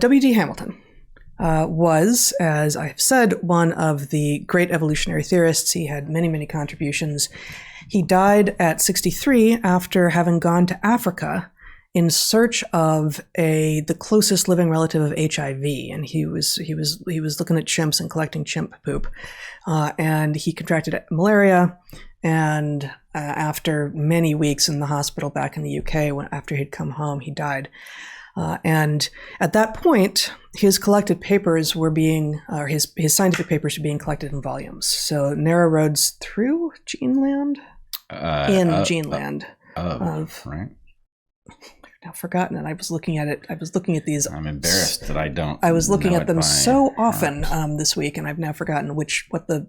W.D. Hamilton was, as I have said, one of the great evolutionary theorists. He had many, many contributions. He died at 63 after having gone to Africa in search of the closest living relative of HIV, and he was looking at chimps and collecting chimp poop, and he contracted malaria. And after many weeks in the hospital back in the UK, after he'd come home, he died. And at that point, his collected papers were his scientific papers were being collected in volumes. So Narrow Roads Through Geneland? Geneland. Right. I've now forgotten it. I was looking at it. I was looking at these. I'm embarrassed that I don't. I was looking at them so often this week, and I've now forgotten what the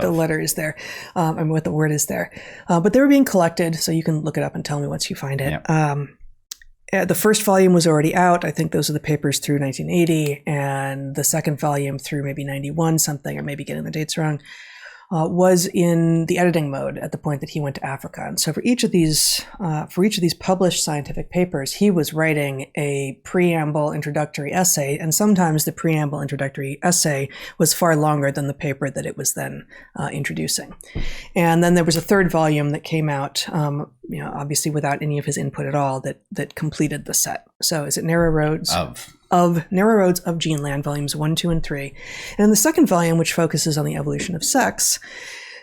letter is there, and what the word is there. But they were being collected, so you can look it up and tell me once you find it. Yep. The first volume was already out. I think those are the papers through 1980, and the second volume through maybe 91 something. I may be getting the dates wrong. Was in the editing mode at the point that he went to Africa. And so for each of these published scientific papers, he was writing a preamble introductory essay, and sometimes the preamble introductory essay was far longer than the paper that it was then introducing. And then there was a third volume that came out, obviously without any of his input at all, that completed the set. So is it Narrow Roads? Narrow Roads of Geneland, volumes 1, 2, and 3. And in the second volume, which focuses on the evolution of sex,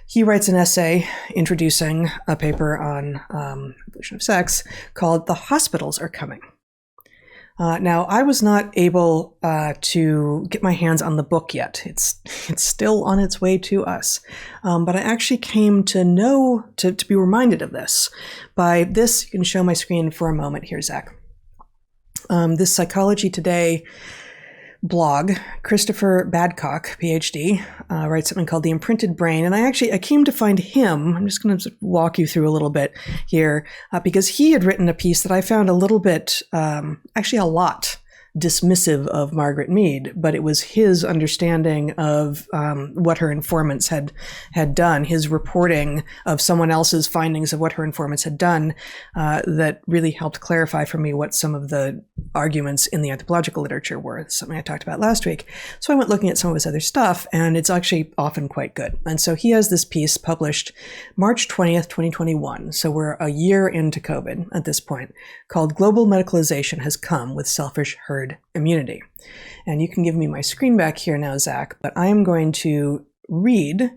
he writes an essay introducing a paper on evolution of sex called The Hospitals Are Coming. Now, I was not able to get my hands on the book yet. It's still on its way to us. But I actually came to know, to be reminded of this by this. You can show my screen for a moment here, Zach. This Psychology Today blog, Christopher Badcock, PhD, writes something called The Imprinted Brain. And I came to find him. I'm just going to walk you through a little bit here, because he had written a piece that I found a little bit, actually a lot, dismissive of Margaret Mead, but it was his understanding of what her informants had done, his reporting of someone else's findings of what her informants had done, that really helped clarify for me what some of the arguments in the anthropological literature were, something I talked about last week. So I went looking at some of his other stuff, and it's actually often quite good. And so he has this piece published March 20th, 2021. So we're a year into COVID at this point, called Global Medicalization Has Come with Selfish Herd Immunity. And you can give me my screen back here now, Zach, but I am going to read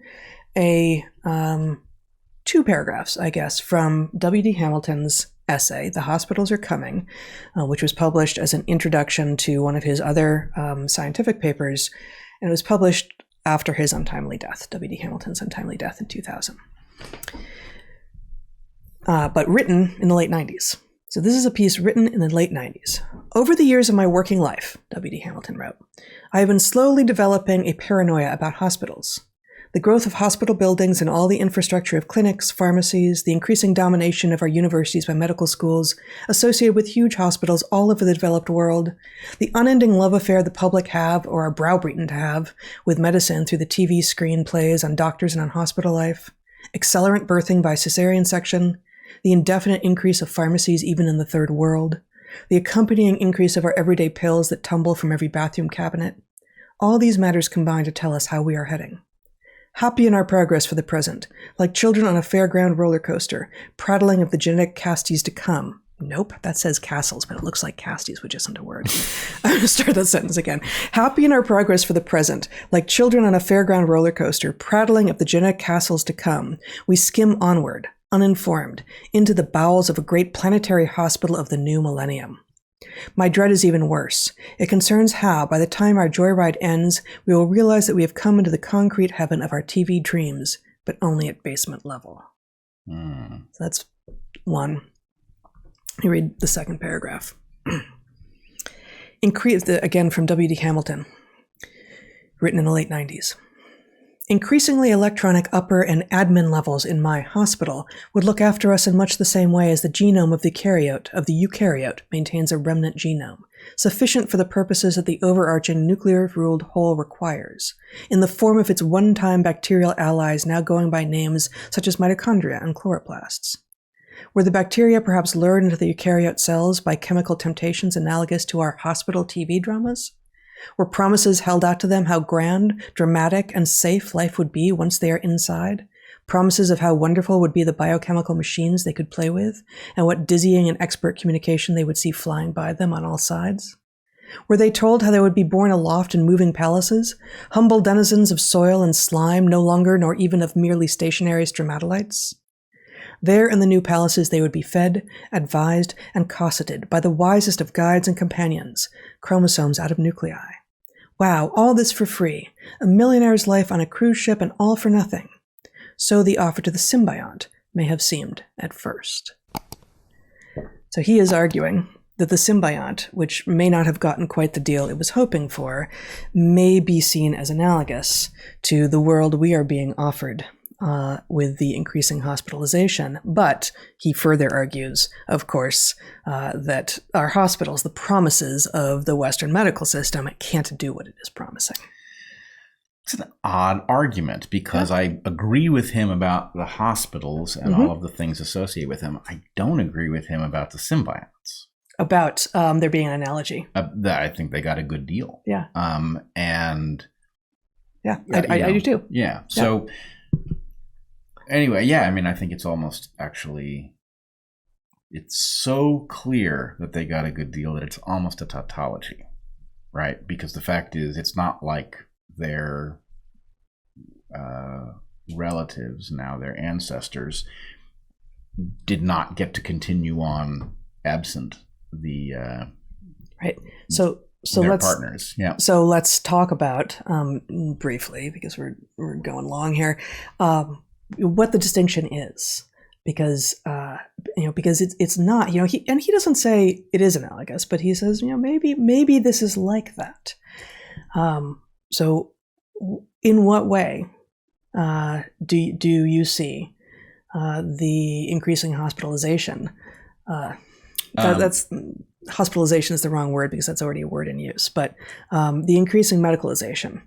two paragraphs, I guess, from W.D. Hamilton's essay, The Hospitals Are Coming, which was published as an introduction to one of his other scientific papers, and it was published after his untimely death, W.D. Hamilton's untimely death in 2000, but written in the late 90s. So this is a piece written in the late 90s. Over the years of my working life, W.D. Hamilton wrote, I have been slowly developing a paranoia about hospitals. The growth of hospital buildings and all the infrastructure of clinics, pharmacies, the increasing domination of our universities by medical schools, associated with huge hospitals all over the developed world, the unending love affair the public have, or are browbeaten to have, with medicine through the TV screen plays on doctors and on hospital life, accelerant birthing by cesarean section, the indefinite increase of pharmacies even in the third world, the accompanying increase of our everyday pills that tumble from every bathroom cabinet. All these matters combine to tell us how we are heading. Happy in our progress for the present, like children on a fairground roller coaster, prattling of the genetic castes to come. Nope, that says castles, but it looks like castes, which isn't a word. I'm going to start that sentence again. Happy in our progress for the present, like children on a fairground roller coaster, prattling of the genetic castles to come, we skim onward, uninformed, into the bowels of a great planetary hospital of the new millennium. My dread is even worse. It concerns how, by the time our joyride ends, we will realize that we have come into the concrete heaven of our TV dreams, but only at basement level. So that's one. Let me read the second paragraph. Again from W.D. Hamilton, written in the late 90s. Increasingly electronic upper and admin levels in my hospital would look after us in much the same way as the genome of the eukaryote maintains a remnant genome, sufficient for the purposes that the overarching nuclear-ruled whole requires, in the form of its one-time bacterial allies now going by names such as mitochondria and chloroplasts. Were the bacteria perhaps lured into the eukaryote cells by chemical temptations analogous to our hospital TV dramas? Were promises held out to them how grand, dramatic, and safe life would be once they are inside? Promises of how wonderful would be the biochemical machines they could play with, and what dizzying and expert communication they would see flying by them on all sides? Were they told how they would be born aloft in moving palaces, humble denizens of soil and slime, no longer nor even of merely stationary stromatolites? There in the new palaces they would be fed, advised, and cosseted by the wisest of guides and companions, chromosomes out of nuclei. Wow, all this for free, a millionaire's life on a cruise ship and all for nothing. So the offer to the symbiont may have seemed at first. So he is arguing that the symbiont, which may not have gotten quite the deal it was hoping for, may be seen as analogous to the world we are being offered with the increasing hospitalization. But he further argues, of course, that our hospitals, the promises of the Western medical system, can't do what it is promising. It's an odd argument because I agree with him about the hospitals and all of the things associated with them. I don't agree with him about the symbionts. About there being an analogy. I think they got a good deal. Yeah. And yeah, I do too. Yeah. So anyway, yeah, I mean, I think it's almost actually, it's so clear that they got a good deal that it's almost a tautology, right? Because the fact is, it's not like their relatives, now their ancestors, did not get to continue on absent the right. So their let's partners. Yeah. So let's talk about briefly, because we're going long here, what the distinction is, because because it's not, he doesn't say it is analogous, but he says maybe this is like that. So in what way do you see the increasing hospitalization? That's hospitalization is the wrong word because that's already a word in use, but the increasing medicalization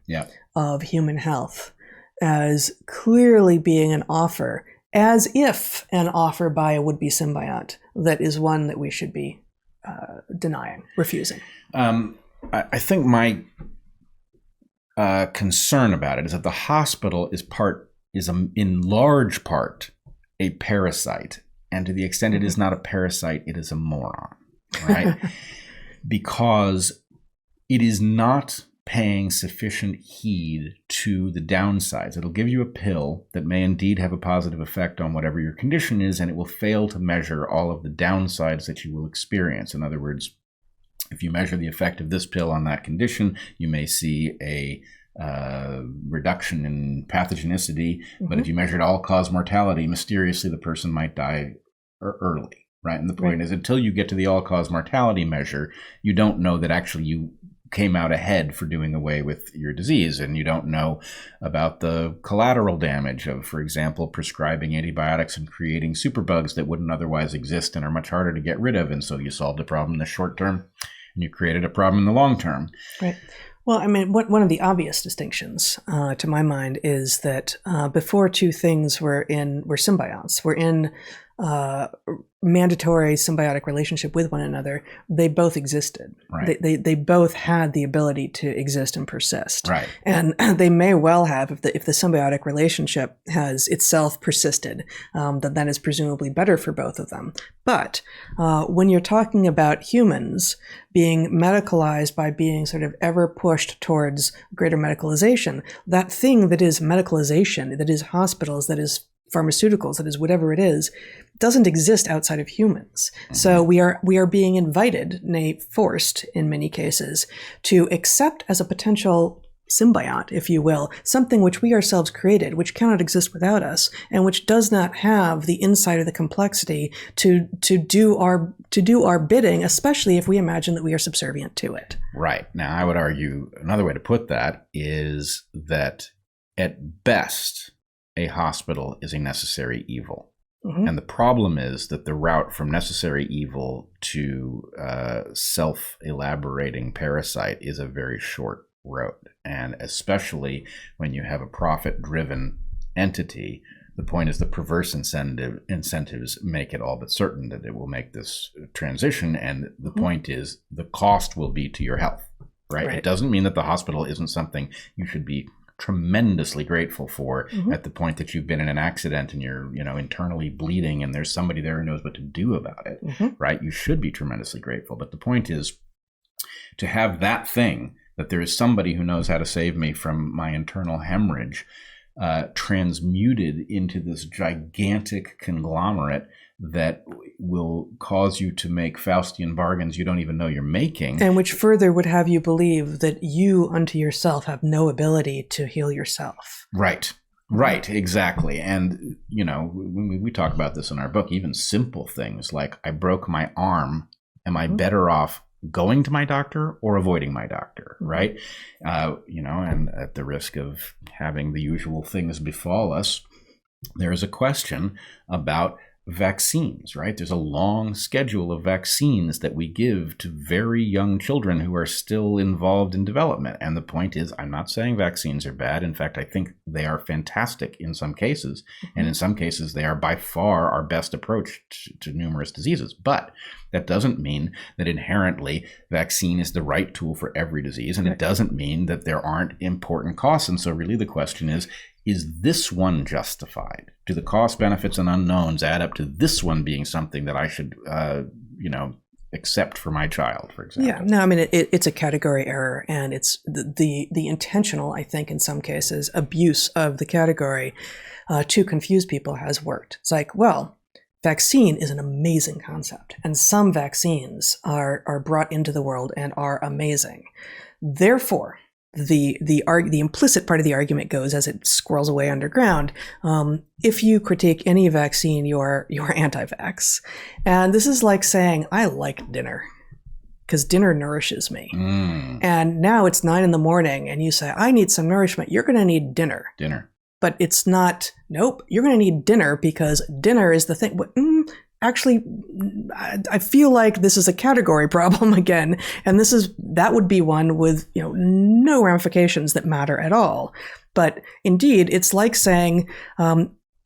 of human health as clearly being an offer, as if an offer by a would-be symbiont, that is one that we should be denying, refusing. I think my concern about it is that the hospital is in large part a parasite, and to the extent it is not a parasite, it is a moron, right? Because it is not paying sufficient heed to the downsides. It'll give you a pill that may indeed have a positive effect on whatever your condition is, and it will fail to measure all of the downsides that you will experience. In other words, if you measure the effect of this pill on that condition, you may see a reduction in pathogenicity, but if you measured all-cause mortality, mysteriously the person might die early, right? And the point is, until you get to the all-cause mortality measure, you don't know that actually you came out ahead for doing away with your disease, and you don't know about the collateral damage of, for example, prescribing antibiotics and creating superbugs that wouldn't otherwise exist and are much harder to get rid of, and so you solved a problem in the short term and you created a problem in the long term. Right. Well, I mean, one of the obvious distinctions, to my mind, is that before two things were symbionts, were in mandatory symbiotic relationship with one another, they both existed. Right. They both had the ability to exist and persist. Right. And they may well have, if the symbiotic relationship has itself persisted, then that is presumably better for both of them. But when you're talking about humans being medicalized by being sort of ever pushed towards greater medicalization, that thing that is medicalization, that is hospitals, that is pharmaceuticals, that is whatever it is, doesn't exist outside of humans. So we are being invited, nay, forced in many cases, to accept as a potential symbiont, if you will, something which we ourselves created, which cannot exist without us, and which does not have the insight or the complexity to do our bidding, especially if we imagine that we are subservient to it. Right. Now, I would argue another way to put that is that at best, a hospital is a necessary evil. And the problem is that the route from necessary evil to self-elaborating parasite is a very short road. And especially when you have a profit-driven entity The point is the perverse incentives make it all but certain that it will make this transition. And the point is the cost will be to your health, right? It doesn't mean that the hospital isn't something you should be tremendously grateful for at the point that you've been in an accident and you're, internally bleeding and there's somebody there who knows what to do about it, right? You should be tremendously grateful. But the point is to have that thing, that there is somebody who knows how to save me from my internal hemorrhage, transmuted into this gigantic conglomerate that will cause you to make Faustian bargains you don't even know you're making. And which further would have you believe that you unto yourself have no ability to heal yourself. Right, exactly. And, we talk about this in our book, even simple things like I broke my arm. Am I better off going to my doctor or avoiding my doctor, right? And at the risk of having the usual things befall us, there is a question about vaccines, right? There's a long schedule of vaccines that we give to very young children who are still involved in development. And the point is, I'm not saying vaccines are bad. In fact, I think they are fantastic in some cases. And in some cases, they are by far our best approach to numerous diseases. But that doesn't mean that inherently vaccine is the right tool for every disease. And it doesn't mean that there aren't important costs. And so really the question is this one justified? Do the cost, benefits, and unknowns add up to this one being something that I should, accept for my child, for example? Yeah, no, I mean, it's a category error, and it's the intentional, I think, in some cases, abuse of the category to confuse people has worked. It's like, well, vaccine is an amazing concept, and some vaccines are brought into the world and are amazing. Therefore, the implicit part of the argument goes as it squirrels away underground. If you critique any vaccine, you're anti-vax. And this is like saying, I like dinner because dinner nourishes me. And now it's 9 a.m. and you say, I need some nourishment. You're going to need dinner. But it's not, nope, you're going to need dinner because dinner is the thing. Actually, I feel like this is a category problem again, and that would be one with no ramifications that matter at all. But indeed, it's like saying,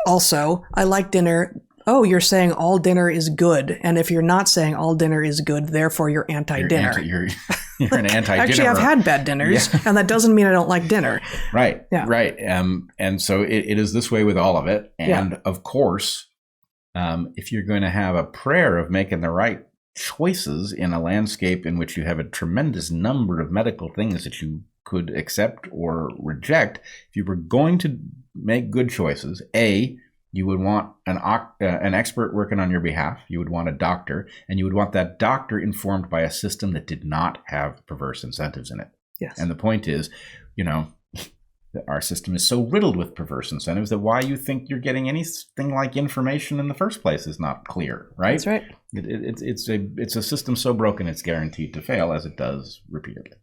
also, I like dinner. Oh, you're saying all dinner is good, and if you're not saying all dinner is good, therefore you're anti-dinner. You're an anti-dinner. Actually, I've had bad dinners, and that doesn't mean I don't like dinner. Right. And so it is this way with all of it, and of course. If you're going to have a prayer of making the right choices in a landscape in which you have a tremendous number of medical things that you could accept or reject, if you were going to make good choices, you would want an expert working on your behalf. You would want a doctor, and you would want that doctor informed by a system that did not have perverse incentives in it. Yes. And the point is, our system is so riddled with perverse incentives that why you think you're getting anything like information in the first place is not clear, right? That's right. It's a system so broken it's guaranteed to fail, as it does repeatedly.